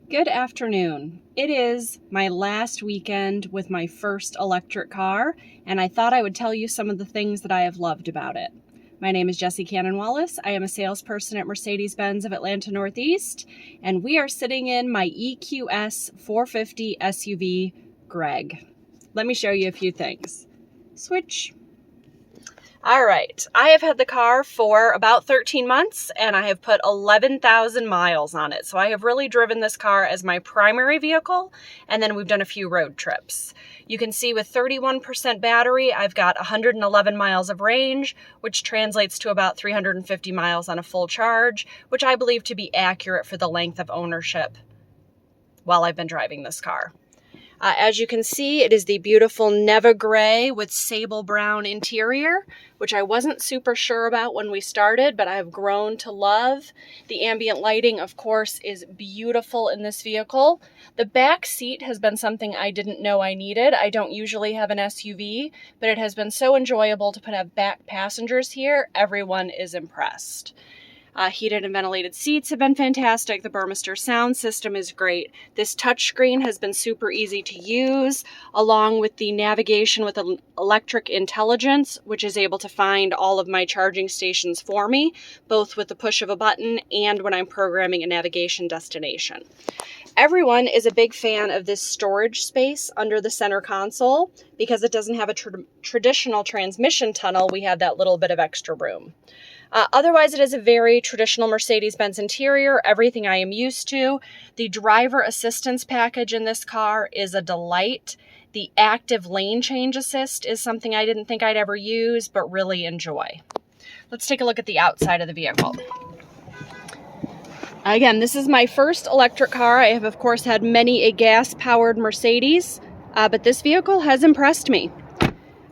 Good afternoon. It is my last weekend with my first electric car, and I thought I would tell you some of the things that I have loved about it. My name is Jessie Cannon-Wallace. I am a salesperson at Mercedes-Benz of Atlanta Northeast, and we are sitting in my EQS450 SUV, Greg. Let me show you a few things. Switch. All right, I have had the car for about 13 months and I have put 11,000 miles on it. So I have really driven this car as my primary vehicle, and then we've done a few road trips. You can see with 31% battery, I've got 111 miles of range, which translates to about 350 miles on a full charge, which I believe to be accurate for the length of ownership while I've been driving this car. As you can see, it is the beautiful Neva Gray with sable brown interior, which I wasn't super sure about when we started, but I have grown to love. The ambient lighting, of course, is beautiful in this vehicle. The back seat has been something I didn't know I needed. I don't usually have an SUV, but it has been so enjoyable to have back passengers here. Everyone is impressed. Heated and ventilated seats have been fantastic. The Burmester sound system is great. This touchscreen has been super easy to use, along with the navigation with electric intelligence, which is able to find all of my charging stations for me, both with the push of a button and when I'm programming a navigation destination. Everyone is a big fan of this storage space under the center console. Because it doesn't have a traditional transmission tunnel, we have that little bit of extra room. Otherwise, it is a very traditional Mercedes-Benz interior, everything I am used to. The driver assistance package in this car is a delight. The active lane change assist is something I didn't think I'd ever use, but really enjoy. Let's take a look at the outside of the vehicle. Again, this is my first electric car. I have, of course, had many a gas-powered Mercedes, but this vehicle has impressed me.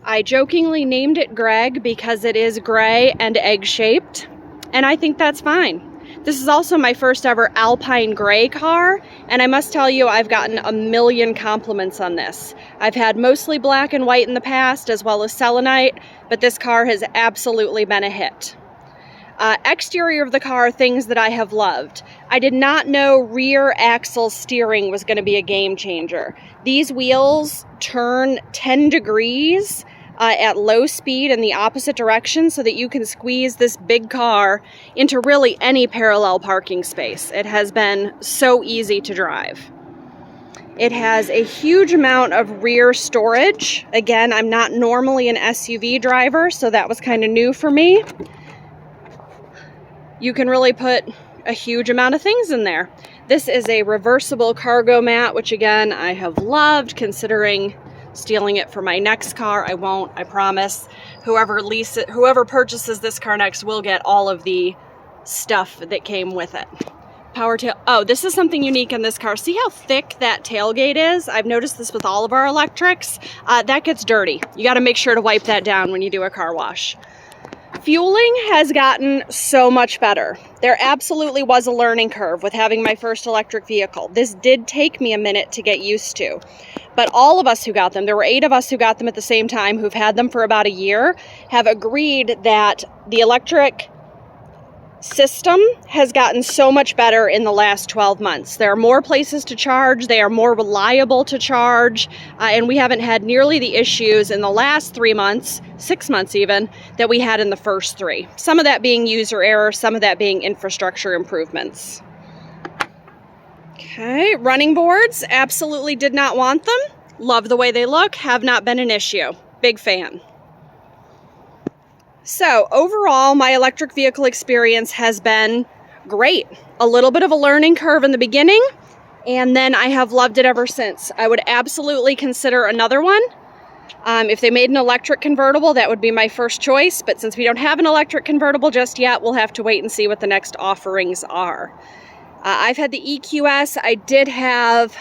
I jokingly named it Greg because it is gray and egg-shaped, and I think that's fine. This is also my first ever Alpine gray car, and I must tell you I've gotten a million compliments on this. I've had mostly black and white in the past, as well as selenite, but this car has absolutely been a hit. Exterior of the car, things that I have loved. I did not know rear axle steering was going to be a game changer. These wheels turn 10 degrees at low speed in the opposite direction so that you can squeeze this big car into really any parallel parking space. It has been so easy to drive. It has a huge amount of rear storage. Again, I'm not normally an SUV driver, so that was kind of new for me. You can really put a huge amount of things in there. This is a reversible cargo mat, which again, I have loved, considering stealing it for my next car. I won't, I promise. Whoever purchases this car next will get all of the stuff that came with it. Power tail. Oh, this is something unique in this car. See how thick that tailgate is? I've noticed this with all of our electrics. That gets dirty. You got to make sure to wipe that down when you do a car wash. Fueling has gotten so much better. There absolutely was a learning curve with having my first electric vehicle. This did take me a minute to get used to. But all of us who got them, there were 8 of us who got them at the same time, who've had them for about a year, have agreed that the electric system has gotten so much better in the last 12 months. There are more places to charge, they are more reliable to charge, and we haven't had nearly the issues in the last 3 months, 6 months even, that we had in the first 3. Some of that being user error, some of that being infrastructure improvements. Okay, running boards, absolutely did not want them. Love the way they look, have not been an issue. Big fan. So overall, my electric vehicle experience has been great. A little bit of a learning curve in the beginning, and then I have loved it ever since. I would absolutely consider another one. If they made an electric convertible, that would be my first choice, but since we don't have an electric convertible just yet, we'll have to wait and see what the next offerings are. I've had the EQS. I did have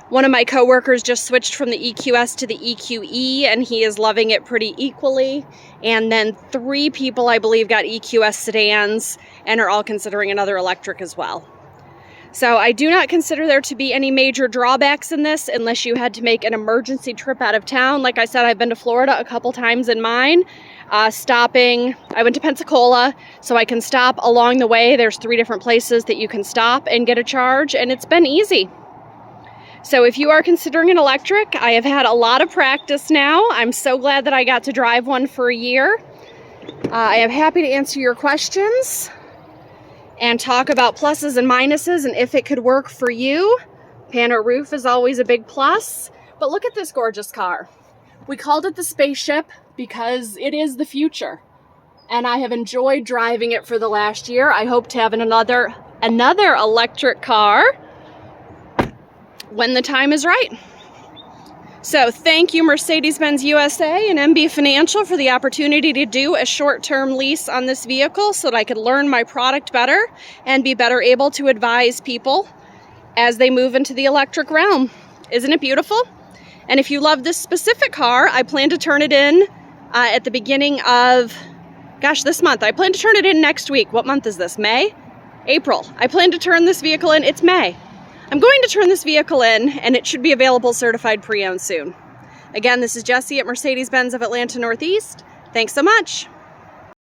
one of my coworkers just switched from the EQS to the EQE, and he is loving it pretty equally. And then 3 people, I believe, got EQS sedans and are all considering another electric as well. So I do not consider there to be any major drawbacks in this unless you had to make an emergency trip out of town. Like I said, I've been to Florida a couple times in mine. I went to Pensacola, so I can stop along the way. There's 3 different places that you can stop and get a charge, and it's been easy. So if you are considering an electric, I have had a lot of practice now. I'm so glad that I got to drive one for a year. I am happy to answer your questions and talk about pluses and minuses and if it could work for you. Pano roof is always a big plus. But look at this gorgeous car. We called it the spaceship because it is the future. And I have enjoyed driving it for the last year. I hope to have another electric car when the time is right. So thank you Mercedes-Benz USA and MB Financial for the opportunity to do a short-term lease on this vehicle so that I could learn my product better and be better able to advise people as they move into the electric realm. Isn't it beautiful? And if you love this specific car, I plan to turn it in at the beginning of, this month. I plan to turn it in next week. What month is this? May? April. I plan to turn this vehicle in. It's May. I'm going to turn this vehicle in, and it should be available certified pre-owned soon. Again, this is Jessie at Mercedes-Benz of Atlanta Northeast. Thanks so much.